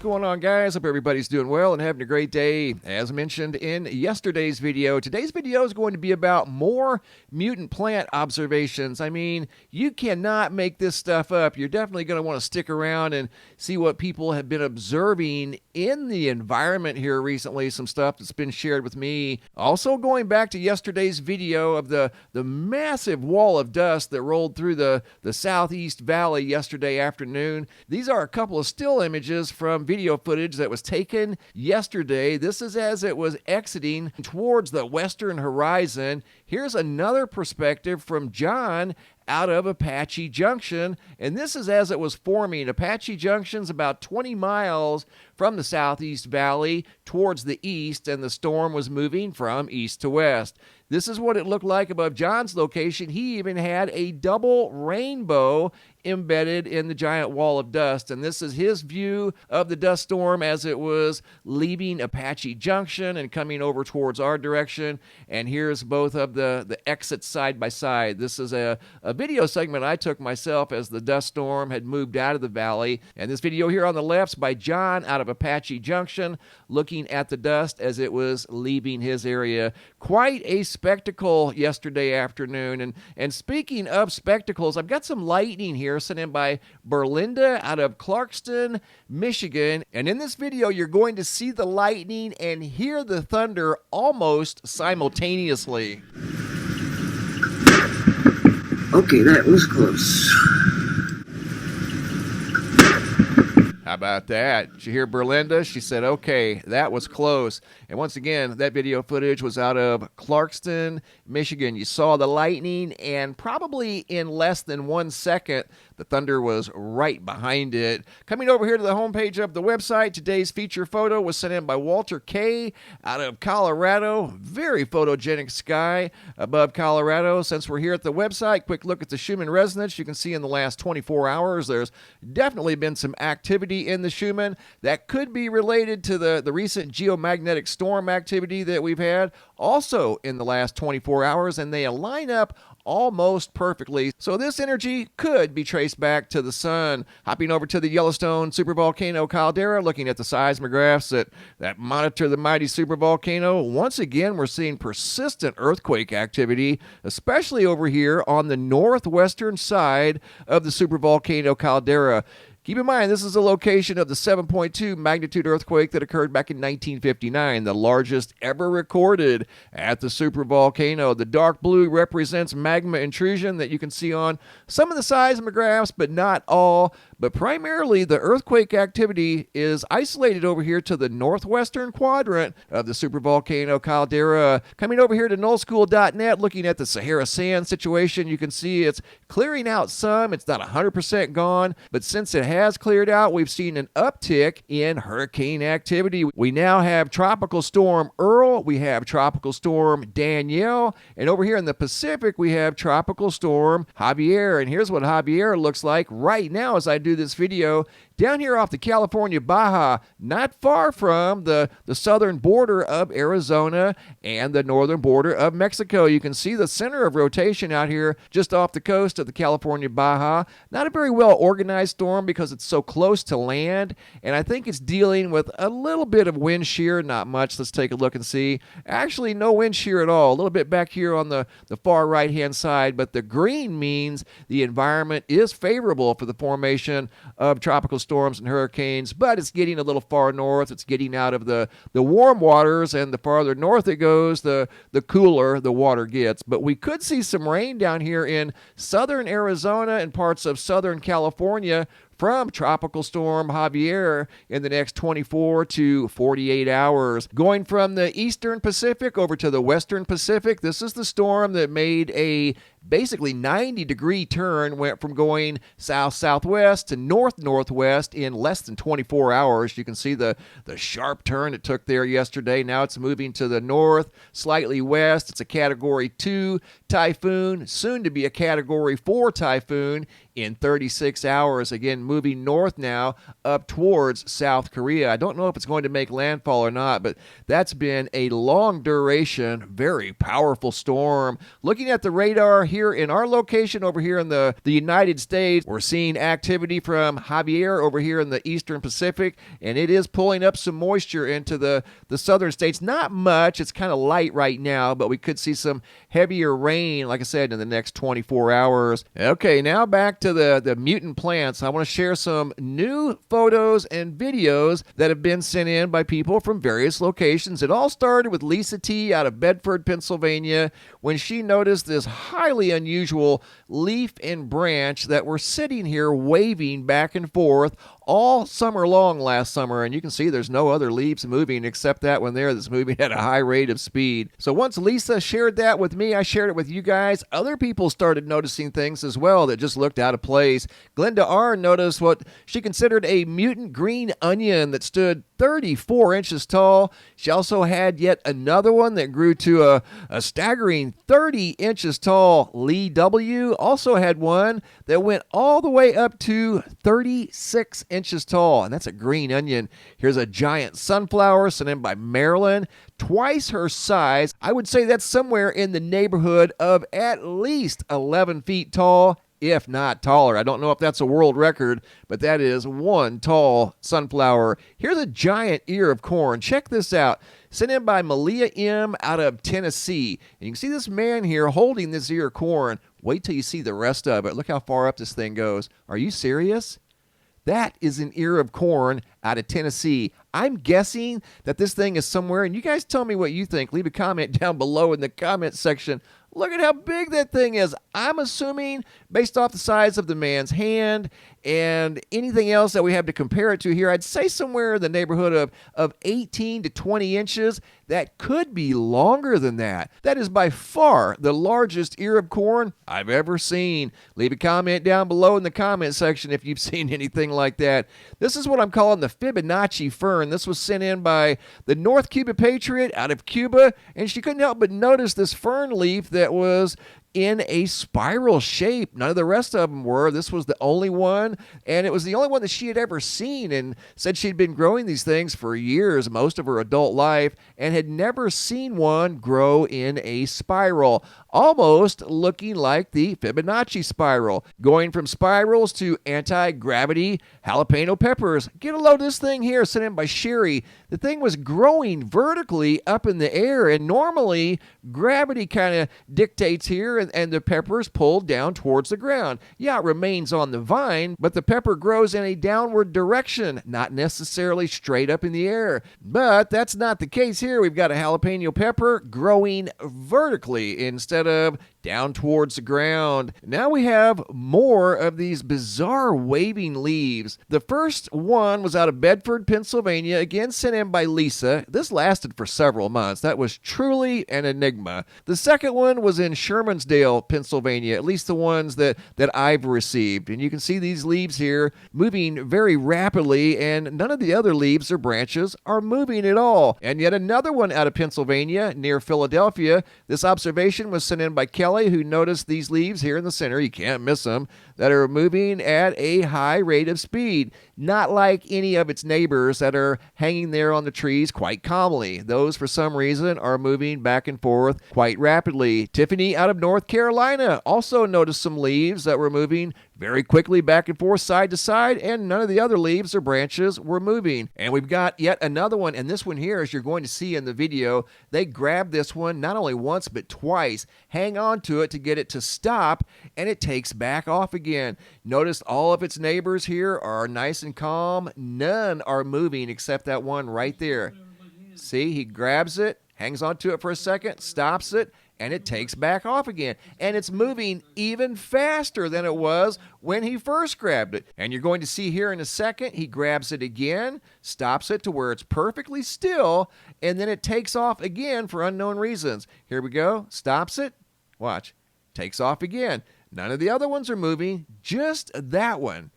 going on, guys? Hope everybody's doing well and having a great day. As mentioned in yesterday's video, today's video is going to be about more mutant plant observations. I mean, you cannot make this stuff up. You're definitely going to want to stick around and see what people have been observing in the environment here recently, some stuff that's been shared with me. Also, going back to yesterday's video of the massive wall of dust that rolled through the southeast valley yesterday afternoon. These are a couple of still images from video footage that was taken yesterday. This is as it was exiting towards the western horizon. Here's another perspective from John out of Apache Junction, and this is as it was forming. Apache Junction's about 20 miles from the southeast valley towards the east, and the storm was moving from east to west. This is what it looked like above John's location. He even had a double rainbow embedded in the giant wall of dust, and this is his view of the dust storm as it was leaving Apache Junction and coming over towards our direction. And here's both of the exits side by side. This is a video segment I took myself as the dust storm had moved out of the valley, and this video here on the left's by John out of Apache Junction looking at the dust as it was leaving his area. Quite a spectacle yesterday afternoon. And speaking of spectacles, I've got some lightning here sent in by Berlinda out of Clarkston, Michigan. And in this video, you're going to see the lightning and hear the thunder almost simultaneously. Okay, that was close. How about that? Did you hear Berlinda? She said, okay, that was close. And once again, that video footage was out of Clarkston, Michigan. You saw the lightning, and probably in less than 1 second, the thunder was right behind it. Coming over here to the homepage of the website, today's feature photo was sent in by Walter K. out of Colorado. Very photogenic sky above Colorado. Since we're here at the website, quick look at the Schumann resonance. You can see in the last 24 hours, there's definitely been some activity in the Schumann that could be related to the recent geomagnetic storm activity that we've had also in the last 24 hours, and they line up almost perfectly. So this energy could be traced back to the sun. Hopping over to the Yellowstone supervolcano caldera, looking at the seismographs that monitor the mighty supervolcano. Once again, we're seeing persistent earthquake activity, especially over here on the northwestern side of the supervolcano caldera. Keep in mind, this is the location of the 7.2 magnitude earthquake that occurred back in 1959, the largest ever recorded at the supervolcano. The dark blue represents magma intrusion that you can see on some of the seismographs, but not all. But primarily, the earthquake activity is isolated over here to the northwestern quadrant of the supervolcano caldera. Coming over here to nullschool.net, looking at the Sahara sand situation, you can see it's clearing out some. It's not 100% gone, but since it has cleared out, we've seen an uptick in hurricane activity. We now have Tropical Storm Earl, we have Tropical Storm Danielle, and over here in the Pacific, we have Tropical Storm Javier. And here's what Javier looks like right now as I do this video. Down here off the California Baja, not far from the southern border of Arizona and the northern border of Mexico. You can see the center of rotation out here just off the coast of the California Baja. Not a very well organized storm because it's so close to land, and I think it's dealing with a little bit of wind shear, not much. Let's take a look and see. Actually, no wind shear at all. A little bit back here on the far right-hand side, but the green means the environment is favorable for the formation of tropical storms and hurricanes, but it's getting a little far north. It's getting out of the warm waters, and the farther north it goes, the cooler the water gets. But we could see some rain down here in southern Arizona and parts of southern California from Tropical Storm Javier in the next 24 to 48 hours. Going from the eastern Pacific over to the western Pacific, this is the storm that made a basically 90-degree turn, went from going south-southwest to north-northwest in less than 24 hours. You can see the sharp turn it took there yesterday. Now it's moving to the north, slightly west. It's a Category 2 typhoon, soon to be a Category 4 typhoon in 36 hours. Again, moving north now up towards South Korea. I don't know if it's going to make landfall or not, but that's been a long duration, very powerful storm. Looking at the radar here in our location over here in the United States, we're seeing activity from Javier over here in the eastern Pacific, and it is pulling up some moisture into the southern states. Not much. It's kind of light right now, but we could see some heavier rain, like I said, in the next 24 hours. Okay, now back to the mutant plants. I want to share some new photos and videos that have been sent in by people from various locations. It all started with Lisa T. out of Bedford, Pennsylvania, when she noticed this highly unusual leaf and branch that were sitting here waving back and forth all summer long last summer, and you can see there's no other leaves moving except that one there that's moving at a high rate of speed. So once Lisa shared that with me, I shared it with you guys. Other people started noticing things as well that just looked out of place. Glenda R. noticed what she considered a mutant green onion that stood 34 inches tall. She also had yet another one that grew to a staggering 30 inches tall. Lee W. also had one that went all the way up to 36 inches tall, and that's a green onion. Here's a giant sunflower sent in by Marilyn, twice her size. I would say that's somewhere in the neighborhood of at least 11 feet tall, if not taller. I don't know if that's a world record, but that is one tall sunflower. Here's a giant ear of corn. Check this out. Sent in by Malia M. out of Tennessee. And you can see this man here holding this ear of corn. Wait till you see the rest of it. Look how far up this thing goes. Are you serious? That is an ear of corn out of Tennessee. I'm guessing that this thing is somewhere, and you guys tell me what you think. Leave a comment down below in the comment section. Look at how big that thing is. I'm assuming, based off the size of the man's hand and anything else that we have to compare it to here, I'd say somewhere in the neighborhood of 18 to 20 inches. That could be longer than that. That is by far the largest ear of corn I've ever seen. Leave a comment down below in the comment section if you've seen anything like that. This is what I'm calling the Fibonacci fern. This was sent in by the North Cuba Patriot out of Cuba, and she couldn't help but notice this fern leaf that was in a spiral shape. None of the rest of them were. This was the only one, and it was the only one that she had ever seen, and said she'd been growing these things for years, most of her adult life, and had never seen one grow in a spiral, almost looking like the Fibonacci spiral. Going from spirals to anti-gravity jalapeno peppers. Get a load of this thing here, sent in by Sherry. The thing was growing vertically up in the air, and normally gravity kind of dictates here, and the peppers pulled down towards the ground. Yeah, it remains on the vine, but the pepper grows in a downward direction, not necessarily straight up in the air. But that's not the case here. We've got a jalapeno pepper growing vertically instead of down towards the ground. Now we have more of these bizarre waving leaves. The first one was out of Bedford, Pennsylvania, again sent in by Lisa. This lasted for several months. That was truly an enigma. The second one was in Shermansdale, Pennsylvania, at least the ones that I've received. And you can see these leaves here moving very rapidly, and none of the other leaves or branches are moving at all. And yet another one out of Pennsylvania near Philadelphia. This observation was sent in by Kelly, who noticed these leaves here in the center, you can't miss them, that are moving at a high rate of speed. Not like any of its neighbors that are hanging there on the trees quite calmly. Those, for some reason, are moving back and forth quite rapidly. Tiffany out of North Carolina also noticed some leaves that were moving very quickly back and forth, side to side, and none of the other leaves or branches were moving. And we've got yet another one, and this one here, as you're going to see in the video, they grabbed this one not only once but twice, hang on to it to get it to stop, and it takes back off again. Notice all of its neighbors here are nice and calm. None are moving except that one right there. See, he grabs it, hangs on to it for a second, stops it, and it takes back off again. And it's moving even faster than it was when he first grabbed it. And you're going to see here in a second, he grabs it again, stops it to where it's perfectly still, and then it takes off again for unknown reasons. Here we go, stops it, watch, takes off again. None of the other ones are moving, just that one.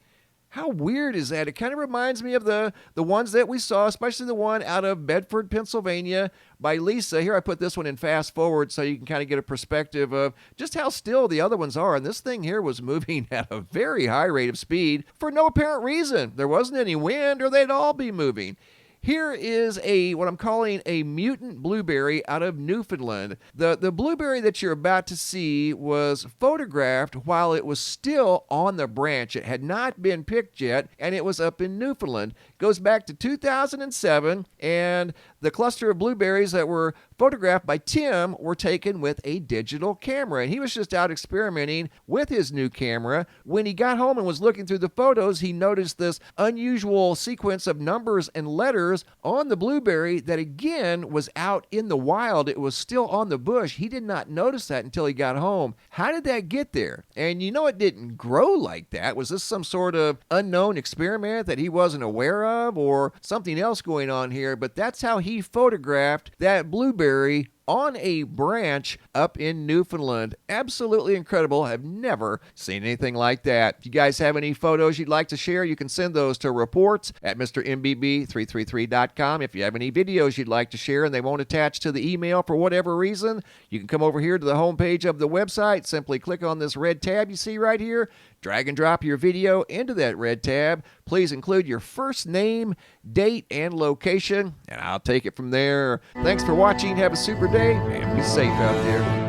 How weird is that? It kind of reminds me of the ones that we saw, especially the one out of Bedford, Pennsylvania by Lisa. Here I put this one in fast forward so you can kind of get a perspective of just how still the other ones are. And this thing here was moving at a very high rate of speed for no apparent reason. There wasn't any wind or they'd all be moving. Here is what I'm calling a mutant blueberry out of Newfoundland. The blueberry that you're about to see was photographed while it was still on the branch. It had not been picked yet, and it was up in Newfoundland. Goes back to 2007, and the cluster of blueberries that were photographed by Tim were taken with a digital camera. And he was just out experimenting with his new camera. When he got home and was looking through the photos, he noticed this unusual sequence of numbers and letters on the blueberry that again was out in the wild. It was still on the bush. He did not notice that until he got home. How did that get there? And you know it didn't grow like that. Was this some sort of unknown experiment that he wasn't aware of or something else going on here? But that's how he photographed that blueberry on a branch up in Newfoundland. Absolutely incredible. I've never seen anything like that. If you guys have any photos you'd like to share, you can send those to reports at mrmbb333.com. If you have any videos you'd like to share and they won't attach to the email for whatever reason, you can come over here to the homepage of the website. Simply click on this red tab you see right here. Drag and drop your video into that red tab. Please include your first name, date, and location, and I'll take it from there. Thanks for watching. Have a super day, and be safe out there.